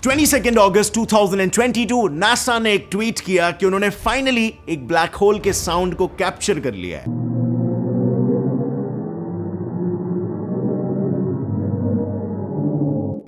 22 अगस्त 2022 NASA ने एक tweet किया कि उन्होंने फाइनली एक ब्लैक होल के साउंड को कैप्चर कर लिया है।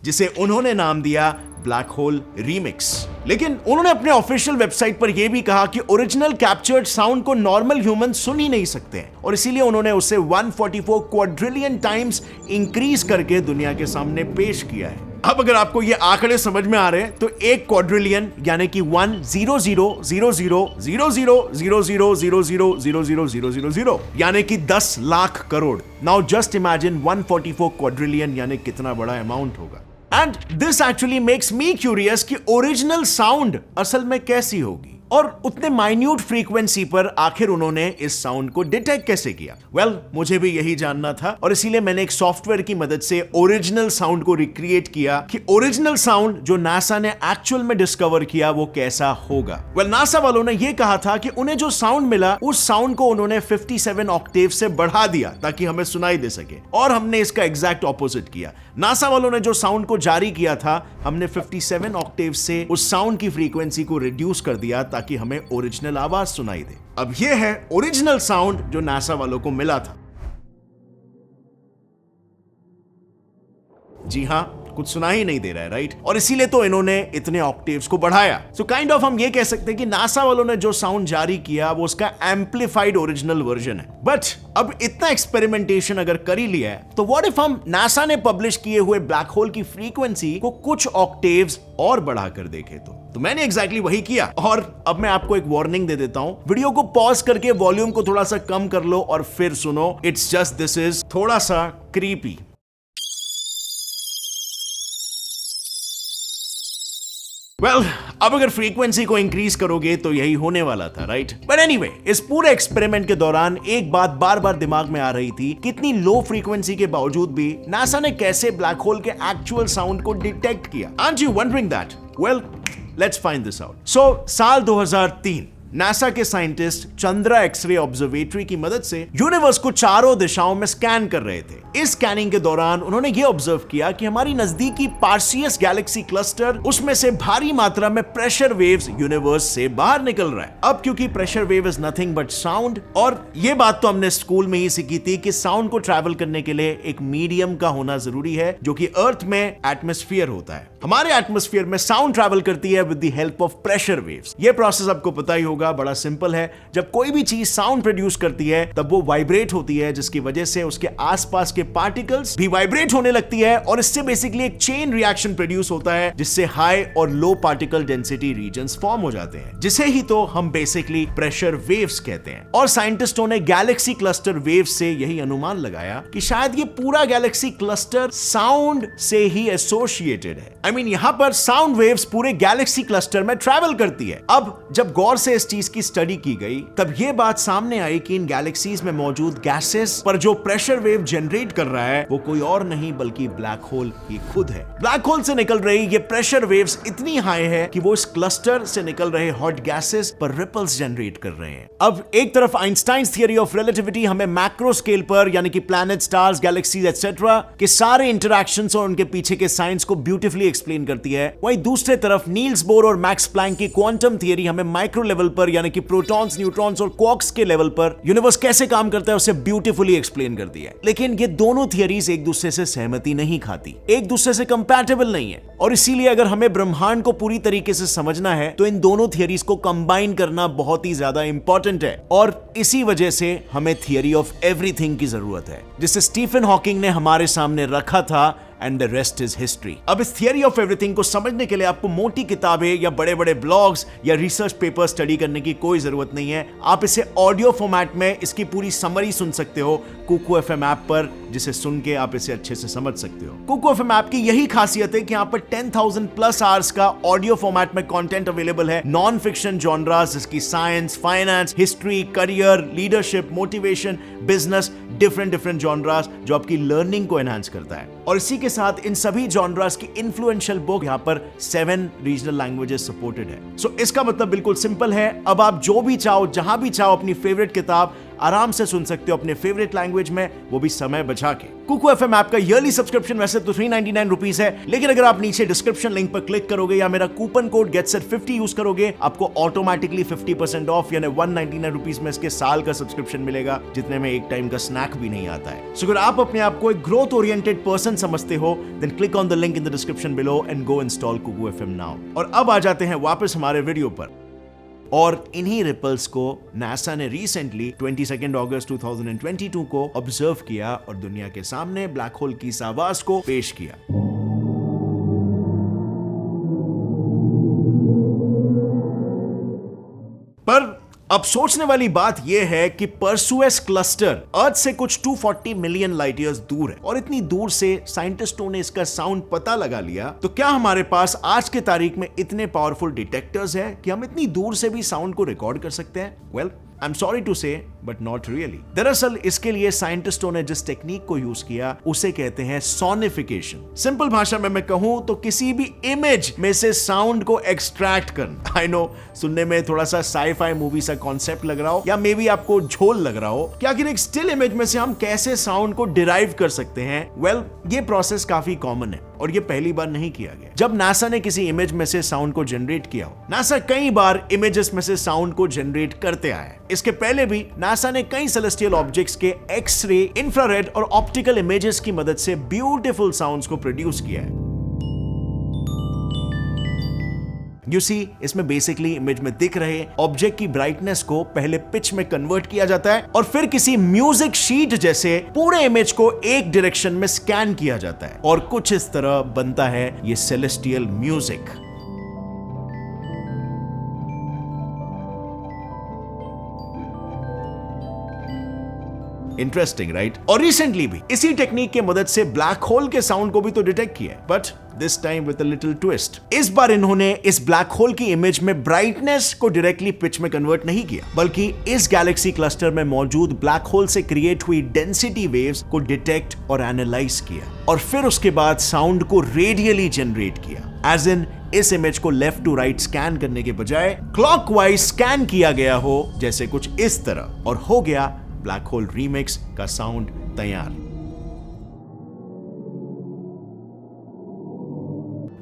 जिसे उन्होंने नाम दिया ब्लैक होल रीमिक्स। लेकिन उन्होंने अपने ऑफिशियल वेबसाइट पर यह भी कहा कि ओरिजिनल कैप्चर्ड साउंड को नॉर्मल ह्यूमन सुन ही नहीं सकते हैं और इसीलिए उन्होंने उसे 144 क्वाड्रिलियन टाइम्स इंक्रीज करके दुनिया के सामने पेश किया है। अब अगर आपको ये आंकड़े समझ में आ रहे हैं तो एक क्वाड्रिलियन यानी कि 100000000000000 यानी कि 10 lakh crore. Now just imagine 144 quadrillion यानी कितना बड़ा अमाउंट होगा। And this actually makes me curious कि ओरिजिनल साउंड असल में कैसी होगी और उतने माइन्यूट फ्रीक्वेंसी पर आखिर उन्होंने इस साउंड को डिटेक्ट कैसे किया। मुझे भी यही जानना था और इसीलिए मैंने एक सॉफ्टवेयर की मदद से ओरिजिनल साउंड को रिक्रिएट किया कि ओरिजिनल साउंड जो नासा ने एक्चुअल में डिस्कवर किया वो कैसा होगा। नासा वालों ने यह कहा था कि उन्हें जो साउंड मिला उस साउंड को उन्होंने 57 ऑक्टेव से बढ़ा दिया ताकि हमें सुनाई दे सके और हमने इसका एग्जैक्ट ऑपोजिट किया। नासा वालों ने जो साउंड को जारी किया था हमने 57 ऑक्टेव से उस साउंड की फ्रीक्वेंसी को रिड्यूस कर दिया ताकि हमें ओरिजिनल आवाज सुनाई दे। अब यह है ओरिजिनल साउंड जो नासा वालों को मिला था। जी हां, कुछ सुना ही नहीं दे रहा है, राइट? और इसीलिए तो इन्होंने इतने ऑक्टेव्स को बढ़ाया। सो काइंड ऑफ हम ये कह सकते हैं कि नासा वालों ने जो साउंड जारी किया वो उसका एम्पलीफाइड ओरिजिनल वर्जन है। बट अब इतना एक्सपेरिमेंटेशन अगर कर ही लिया है तो व्हाट इफ हम नासा ने पब्लिश किए हुए ब्लैक होल की फ्रीक्वेंसी को कुछ ऑक्टेव्स और बढ़ाकर देखें तो मैंने एग्जैक्टली वही किया। और अब मैं आपको एक वार्निंग दे देता हूं, वीडियो को पॉज करके वॉल्यूम को थोड़ा सा कम कर लो और फिर सुनो। इट्स जस्ट दिस इज थोड़ा सा क्रीपी। अब अगर फ्रीक्वेंसी को इंक्रीज करोगे तो यही होने वाला था, राइट? बट एनीवे, इस पूरे एक्सपेरिमेंट के दौरान एक बात बार बार दिमाग में आ रही थी, कितनी लो फ्रीक्वेंसी के बावजूद भी नासा ने कैसे ब्लैक होल के एक्चुअल साउंड को डिटेक्ट किया। Aren't you wondering that? Let's find this out. साल 2003 नासा के साइंटिस्ट चंद्रा एक्सरे ऑब्जर्वेटरी की मदद से यूनिवर्स को चारों दिशाओं में स्कैन कर रहे थे। इस स्कैनिंग के दौरान उन्होंने ये ऑब्जर्व किया कि हमारी नजदीकी पार्सियस गैलेक्सी क्लस्टर, उसमें से भारी मात्रा में प्रेशर वेव्स यूनिवर्स से बाहर निकल रहा है। अब क्योंकि pressure wave is nothing but sound, और ये बात तो हमने स्कूल में ही सीखी थी कि साउंड को ट्रैवल करने के लिए एक मीडियम का होना जरूरी है जो कि अर्थ में एटमॉस्फेयर होता है। हमारे एटमॉस्फेयर में साउंड ट्रैवल करती है with the help of pressure waves. ये प्रोसेस आपको पता ही होगा, बड़ा सिंपल है। जब कोई भी चीज साउंड प्रोड्यूस करती है तब वो वाइब्रेट होती है, जिसकी वजह से उसके आसपास के पार्टिकल्स भी वाइब्रेट होने लगती है और इससे बेसिकली एक चेन रिएक्शन प्रोड्यूस होता है जिससे हाई और लो पार्टिकल डेंसिटी रीजन्स फॉर्म हो जाते हैं, जिसे ही तो हम बेसिकली प्रेशर वेव्स कहते हैं। और साइंटिस्टों ने गैलेक्सी क्लस्टर वेव्स से यही अनुमान लगाया कि शायद ये पूरा गैलेक्सी क्लस्टर साउंड से ही एसोसिएटेड है। यहां पर साउंड वेव्स पूरे गैलेक्सी क्लस्टर में ट्रैवल करती है। अब जब गौर से इस चीज की स्टडी की गई तब यह बात सामने आई कि इन गैलेक्सीज में मौजूद गैसेस पर जो प्रेशर वेव जनरेट कर रहा है वो कोई और नहीं बल्कि ब्लैक होल ही खुद है। ब्लैक होल से निकल रही ये प्रेशर वेव्स इतनी हाई है कि वो इस क्लस्टर से निकल रहे हॉट गैसेस पर रिपल्स जनरेट कर रहे हैं। अब एक तरफ आइंस्टाइन्स थियरी ऑफ रिलेटिविटी हमें मैक्रो स्केल पर यानी कि प्लैनेट, स्टार्स, गैलेक्सीज एटसेट्रा के सारे इंटरैक्शंस और उनके पीछे के साइंस को ब्यूटीफुली एक्सप्लेन करती है, वहीं दूसरे तरफ नील्स बोर और मैक्स प्लैंक की क्वांटम थियरी हमें माइक्रो लेवल पर यानी कि प्रोटॉन्स, न्यूट्रॉन्स और क्वार्क्स के लेवल पर यूनिवर्स कैसे काम करता है उसे ब्यूटीफुली एक्सप्लेन करती है। लेकिन ये दोनों थियरीज एक दूसरे से सहमति नहीं खाती, एक दूसरे से कंपैटिबल नहीं है, और इसीलिए अगर हमें ब्रह्मांड को पूरी तरीके से समझना है तो इन दोनों थियरीज को कंबाइन करना बहुत ही ज्यादा इंपॉर्टेंट है। और इसी वजह से हमें थियरी ऑफ एवरीथिंग की जरूरत है, जिसे स्टीफन हॉकिंग ने हमारे सामने रखा था and the rest is history. अब इस थियरी ऑफ एवरीथिंग को समझने के लिए आपको मोटी किताबें या बड़े बड़े ब्लॉग्स या रिसर्च पेपर स्टडी करने की कोई जरूरत नहीं है। आप इसे ऑडियो फॉर्मेट में इसकी पूरी समरी सुन सकते हो कुकू एफएम ऐप पर, जिसे सुन के आप इसे अच्छे से समझ सकते हो। कुकू एफएम ऐप की यही खासियत है कि यहाँ पर 10,000 प्लस आवर्स का ऑडियो फॉर्मेट में कंटेंट अवेलेबल है। नॉन फिक्शन जॉनरास जिसकी science, finance, history, career, leadership, motivation, business, different genres जो आपकी लर्निंग को एनहांस करता है। और इसी के साथ इन सभी जॉनरास की इन्फ्लुएंशियल बुक यहाँ पर 7 रीजनल लैंग्वेजेस सपोर्टेड है। सो इसका मतलब बिल्कुल सिंपल है, अब आप जो भी चाहो, जहां भी चाहो, अपनी फेवरेट किताब आराम से सुन सकते हो अपने फेवरेट लैंग्वेज में, वो भी समय बचा के। कुकू एफएम ऐप का ईयरली सब्सक्रिप्शन वैसे तो 399 रुपीस है, लेकिन अगर आप नीचे डिस्क्रिप्शन लिंक पर क्लिक करोगे या मेरा कूपन कोड GETSET50 यूज करोगे, आपको ऑटोमेटिकली 50% ऑफ यानी 199 रुपीस में इसके साल का सब्सक्रिप्शन मिलेगा, जितने में एक टाइम का स्नैक भी नहीं आता है। सो अगर आप अपने आप को एक ग्रोथ ओरिएंटेड पर्सन समझते हो, then click on the link in the description below and go install Kuku FM now. और अब आ जाते हैं वापस हमारे वीडियो पर। और इन्हीं रिपल्स को नासा ने रिसेंटली 22 अगस्त 2022 को ऑब्जर्व किया और दुनिया के सामने ब्लैक होल की इस आवाज को पेश किया। पर अब सोचने वाली बात यह है कि परसुएस क्लस्टर अर्थ से कुछ 240 मिलियन लाइट ईयर्स दूर है, और इतनी दूर से साइंटिस्टों ने इसका साउंड पता लगा लिया, तो क्या हमारे पास आज के तारीख में इतने पावरफुल डिटेक्टर्स हैं कि हम इतनी दूर से भी साउंड को रिकॉर्ड कर सकते हैं? Well, I am sorry to say but not really. दरअसल इसके लिए साइंटिस्टों ने जिस टेक्निक को यूज किया उसे कहते हैं सोनिफिकेशन। सिंपल भाषा में मैं कहूं तो किसी भी इमेज में से साउंड को एक्सट्रैक्ट करना। आई नो सुनने में थोड़ा सा साई-फाई मूवी सा कॉन्सेप्ट लग रहा हो, या मे बी आपको झोल लग रहा हो कि आखिर एक स्टिल इमेज में से हम कैसे साउंड को डिराइव कर सकते हैं। वेल, ये प्रोसेस काफी कॉमन है और ये पहली बार नहीं किया गया। जब नासा ने किसी इमेज में से साउंड को जनरेट किया हो, नासा कई बार इमेजेस में से साउंड को जनरेट करते आया है। इसके पहले भी नासा ने कई सेलेस्टियल ऑब्जेक्ट्स के एक्स-रे, इंफ्रारेड और ऑप्टिकल इमेजेस की मदद से ब्यूटीफुल साउंड्स को प्रोड्यूस किया है। You see, इसमें बेसिकली इमेज में दिख रहे ऑब्जेक्ट की ब्राइटनेस को पहले पिच में कन्वर्ट किया जाता है और फिर किसी म्यूजिक शीट जैसे पूरे इमेज को एक डायरेक्शन में स्कैन किया जाता है, और कुछ इस तरह बनता है ये सेलेस्टियल म्यूजिक। Interesting, right? और रिसेंटली भी इसी टेक्निक की मदद से ब्लैक होल के साउंड को भी तो डिटेक्ट किया है, but this time with a little twist. इस बार इन्होंने इस ब्लैक होल की इमेज में ब्राइटनेस को डायरेक्टली पिच में कन्वर्ट नहीं किया, बल्कि इस गैलेक्सी क्लस्टर में मौजूद ब्लैक होल से क्रिएट हुई डेंसिटी वेव्स को डिटेक्ट और एनालाइज किया, और फिर उसके बाद साउंड को रेडियली जनरेट किया। एज इन इस इमेज को लेफ्ट टू राइट स्कैन करने के बजाय क्लॉकवाइज स्कैन किया गया हो, जैसे कुछ इस तरह, और हो गया ब्लैक होल रीमिक्स का साउंड तैयार।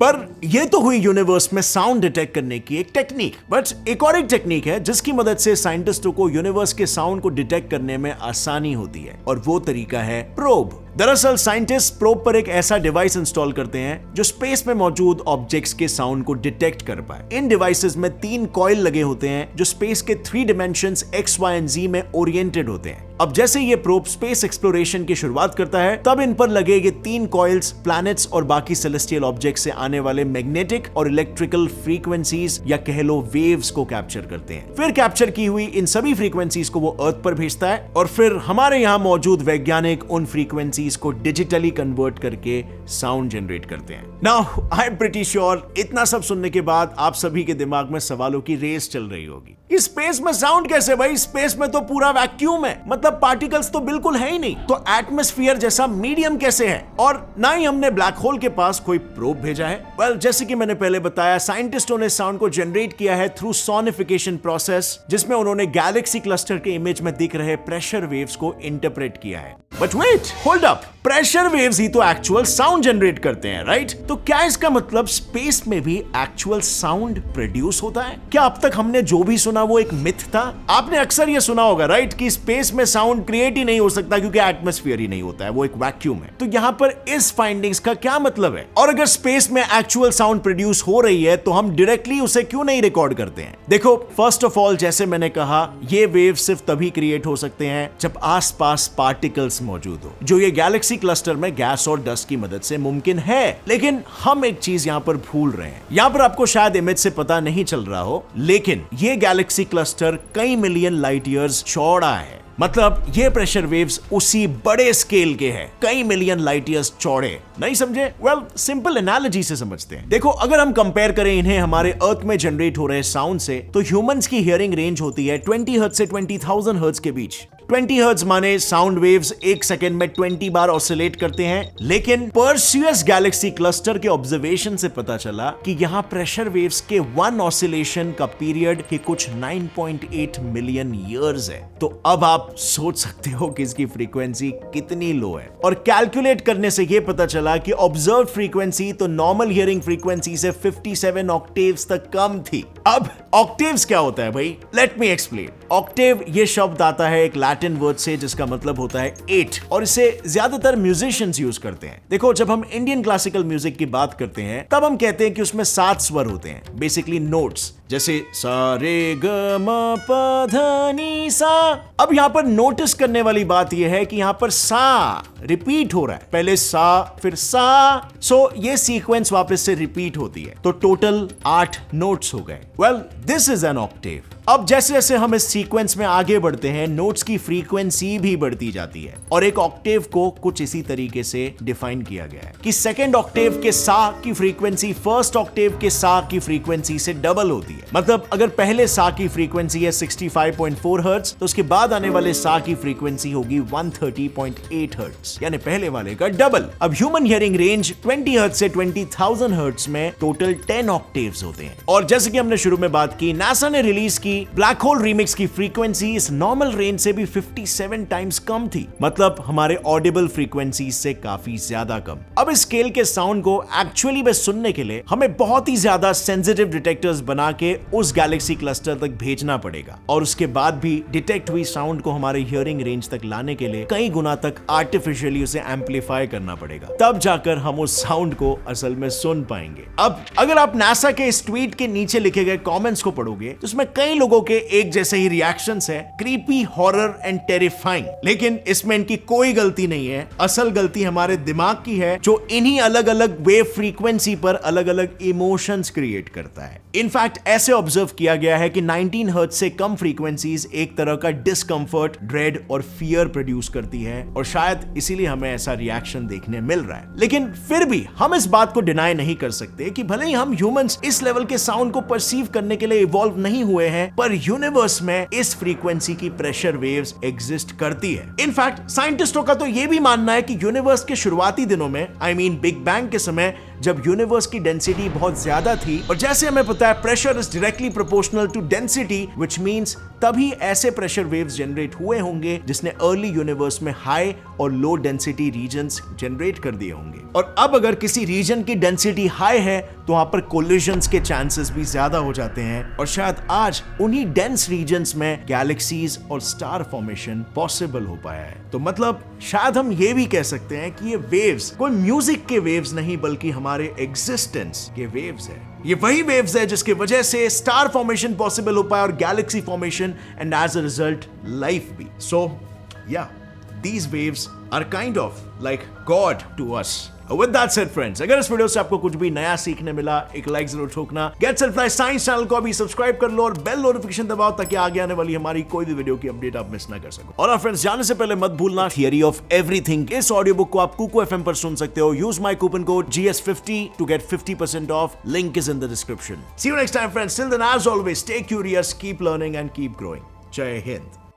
पर यह तो हुई यूनिवर्स में साउंड डिटेक्ट करने की एक टेक्निक, बट एक और एक टेक्निक है जिसकी मदद से साइंटिस्टों को यूनिवर्स के साउंड को डिटेक्ट करने में आसानी होती है, और वो तरीका है प्रोब। दरअसल साइंटिस्ट प्रोब पर एक ऐसा डिवाइस इंस्टॉल करते हैं जो स्पेस में मौजूद ऑब्जेक्ट्स के साउंड को डिटेक्ट कर पाए। इन डिवाइसेस में 3 कॉइल लगे होते हैं जो स्पेस के 3 dimensions X, Y and Z में ओरिएंटेड होते हैं। अब जैसे ये प्रोब स्पेस एक्सप्लोरेशन की शुरुआत करता है, तब इन पर लगे ये 3 कॉइल्स प्लैनेट्स और बाकी सेलेस्टियल ऑब्जेक्ट से आने वाले मैग्नेटिक और इलेक्ट्रिकल फ्रीक्वेंसीज या कह लो वेव्स को कैप्चर करते हैं। फिर कैप्चर की हुई इन सभी फ्रीक्वेंसीज को वो अर्थ पर भेजता है, और फिर हमारे यहाँ मौजूद वैज्ञानिक उन फ्रीक्वेंसीज को डिजिटली कन्वर्ट करके साउंड जनरेट करते हैं। Now I am pretty sure इतना सब सुनने के बाद आप सभी के दिमाग में सवालों की रेस चल रही होगी। इस स्पेस में साउंड कैसे भाई? स्पेस में तो पूरा वैक्यूम है, मतलब पार्टिकल्स तो बिल्कुल है ही नहीं, तो एटमॉस्फेयर जैसा मीडियम कैसे है? और ना ही हमने ब्लैक होल के पास कोई प्रोब भेजा है। वेल, जैसे कि मैंने पहले बताया, साइंटिस्टों ने साउंड को जनरेट किया है थ्रू सोनिफिकेशन प्रोसेस, जिसमें उन्होंने गैलेक्सी क्लस्टर के इमेज में दिख रहे प्रेशर वेव्स को इंटरप्रेट किया है। But wait, hold up, pressure waves ही तो एक्चुअल साउंड जनरेट करते हैं, राइट? तो क्या इसका मतलब स्पेस में भी एक्चुअल साउंड प्रोड्यूस होता है? क्या अब तक हमने जो भी सुना वो एक मिथ था? आपने अक्सर ये सुना होगा, राइट, कि स्पेस में साउंड क्रिएट ही नहीं हो सकता क्योंकि एटमॉस्फेयर ही नहीं होता है, वो एक वैक्यूम है। तो यहाँ पर इस फाइंडिंग्स का क्या मतलब है? और अगर स्पेस में एक्चुअल साउंड प्रोड्यूस हो रही है तो हम डायरेक्टली उसे क्यों नहीं रिकॉर्ड करते हैं? देखो, फर्स्ट ऑफ ऑल, जैसे मैंने कहा, ये वेव सिर्फ तभी क्रिएट हो सकते हैं जब आसपास पार्टिकल्स मौजूद हो, जो ये गैलेक्सी क्लस्टर में गैस और डस्ट की मदद से मुमकिन है। लेकिन हम एक चीज यहाँ पर भूल रहे हैं। यहाँ पर आपको शायद इमेज से पता नहीं चल रहा हो, लेकिन ये गैलेक्सी क्लस्टर कई मिलियन लाइट ईयर्स चौड़ा है। मतलब ये प्रेशर वेव्स उसी बड़े स्केल के हैं, कई मिलियन लाइट ईयर्स चौड़े। नहीं समझे? वेल सिंपल एनालॉजी से समझते हैं। देखो अगर हम कंपेयर करें इन्हें हमारे अर्थ में जनरेट हो रहे साउंड से, तो ह्यूमंस की हियरिंग रेंज होती है 20 हर्ट्ज से 20,000 हर्ट्ज के बीच। 20 हर्ट्ज माने साउंड वेव्स एक सेकंड में 20 बार ऑसिलेट करते हैं, लेकिन पर्सियस गैलेक्सी क्लस्टर के ऑब्जर्वेशन से पता चला कि यहां प्रेशर वेव्स के वन ऑसिलेशन का पीरियड के कुछ 9.8 मिलियन ईयर्स है। तो अब आप सोच सकते हो कि इसकी फ्रीक्वेंसी कितनी लो है। और कैलकुलेट करने से यह पता चला कि ऑब्जर्व फ्रीक्वेंसी तो नॉर्मल हियरिंग फ्रीक्वेंसी से 57 ऑक्टेव्स तक कम थी। अब ऑक्टेव्स क्या होता है भाई? Let me explain. ऑक्टेव ये शब्द आता है एक लैटिन वर्ड से जिसका मतलब होता है 8, और इसे ज्यादातर म्यूजिशियंस यूज करते हैं। देखो जब हम इंडियन क्लासिकल म्यूजिक की बात करते हैं तब हम कहते हैं कि उसमें 7 स्वर होते हैं, बेसिकली नोट्स, जैसे सा रे ग म प ध नी सा। अब यहां पर नोटिस करने वाली बात यह है कि यहां पर सा रिपीट हो रहा है, पहले सा फिर सा, सो ये सीक्वेंस वापस से रिपीट होती है, तो टोटल 8 नोट्स हो गए। Well this is an Octave. अब जैसे जैसे हम इस सीक्वेंस में आगे बढ़ते हैं, नोट्स की फ्रीक्वेंसी भी बढ़ती जाती है, और एक ऑक्टेव को कुछ इसी तरीके से डिफाइन किया गया है कि सेकंड ऑक्टेव के सा की फ्रीक्वेंसी फर्स्ट ऑक्टेव के सा की फ्रीक्वेंसी से डबल होती है। मतलब अगर पहले सा की फ्रीक्वेंसी है 65.4 हर्ट्ज, तो उसके बाद आने वाले सा की फ्रीक्वेंसी होगी 130.8 हर्ट्ज, यानी पहले वाले का डबल। अब ह्यूमन हियरिंग रेंज 20 हर्ट्ज से 20,000 हर्ट्ज में टोटल 10 ऑक्टेव्स होते हैं। और जैसे कि हमने शुरू में बात की, नासा ने रिलीज की ब्लैक होल रीमिक्स की फ्रीक्वेंसी इस नॉर्मल रेंज से भी 57 टाइम्स कम थी, मतलब हमारे ऑडिबल फ्रीक्वेंसी से काफी ज्यादा कम। अब इस स्केल के साउंड को एक्चुअली में सुनने के लिए हमें बहुत ही ज्यादा सेंसिटिव डिटेक्टर्स बना के उस गैलेक्सी क्लस्टर तक भेजना पड़ेगा, और उसके बाद भी डिटेक्ट हुई साउंड को हमारे हियरिंग रेंज तक लाने के लिए कई गुना तक आर्टिफिशियली उसे एम्पलीफाई करना पड़ेगा, तब जाकर हम उस साउंड को असल में सुन पाएंगे। अब अगर आप नासा के इस ट्वीट के नीचे लिखे गए कमेंट्स को पढ़ोगे तो उसमें कई लोगों के एक जैसे ही रिएक्शंस है, क्रीपी, हॉरर एंड टेरिफाइंग। लेकिन इसमें इनकी कोई गलती नहीं है, असल गलती हमारे दिमाग की है जो इन्हीं अलग अलग वेव फ्रीक्वेंसी पर अलग अलग इमोशंस क्रिएट करता है। इनफैक्ट ऐसे ऑब्जर्व किया गया है कि 19 हर्ट्ज से कम फ्रीक्वेंसीज एक तरह का डिस्कंफर्ट, ड्रेड और फियर प्रोड्यूस करती है, और शायद इसीलिए हमें ऐसा रिएक्शन देखने मिल रहा है। लेकिन फिर भी हम इस बात को डिनाई नहीं कर सकते कि भले ही हम ह्यूमंस इस लेवल के साउंड को परसीव करने के लिए इवॉल्व नहीं हुए हैं, पर यूनिवर्स में इस फ्रीक्वेंसी की प्रेशर वेव्स एग्जिस्ट करती है। इनफैक्ट साइंटिस्टों का तो यह भी मानना है कि यूनिवर्स के शुरुआती दिनों में, आई मीन बिग बैंग के समय, जब यूनिवर्स की डेंसिटी बहुत ज्यादा थी, और जैसे हमें पता है pressure is directly proportional to density, which means तभी ऐसे प्रेशर वेव्स जनरेट हुए होंगे जिसने अर्ली यूनिवर्स में हाई और लो डेंसिटी रीजन्स जनरेट कर दिए होंगे। और अब अगर किसी रीजन की डेंसिटी हाई है तो वहां पर कोलिजन्स के चांसेस भी ज्यादा हो जाते हैं, और शायद आज उन्हीं डेंस रीजन्स में गैलेक्सीज और स्टार फॉर्मेशन पॉसिबल हो पाया है। तो मतलब शायद हम ये भी कह सकते हैं कि ये वेव्स कोई म्यूजिक के वेव्स नहीं बल्कि हमारे एग्जिस्टेंस के वेव्स है। ये वही वेव्स है जिसकी वजह से स्टार फॉर्मेशन पॉसिबल हो पाया और galaxy formation, and as a result life भी। सो या these waves are kind of like God to us. With that said friends, अगर इस वीडियो से आपको कुछ भी नया सीखने मिला, एक लाइक जरूर ठोकना। गेट सेल्फलाइज साइंस चैनल को अभी सब्सक्राइब कर लो और बेल नोटिफिकेशन दबाओ ताकि आगे आने वाली हमारी कोई भी वीडियो की अपडेट आप मिस ना कर सको। और फ्रेंड्स जाने से पहले मत भूलना थियरी ऑफ एवरीथिंग, इस ऑडियो बुक को आप कुकू एफएम पर सुन सकते हो। Use my coupon code GS50 to get 50% off. Link is in the description. See you next time friends. Till then as always, stay curious, keep learning and keep growing. Jai Hind.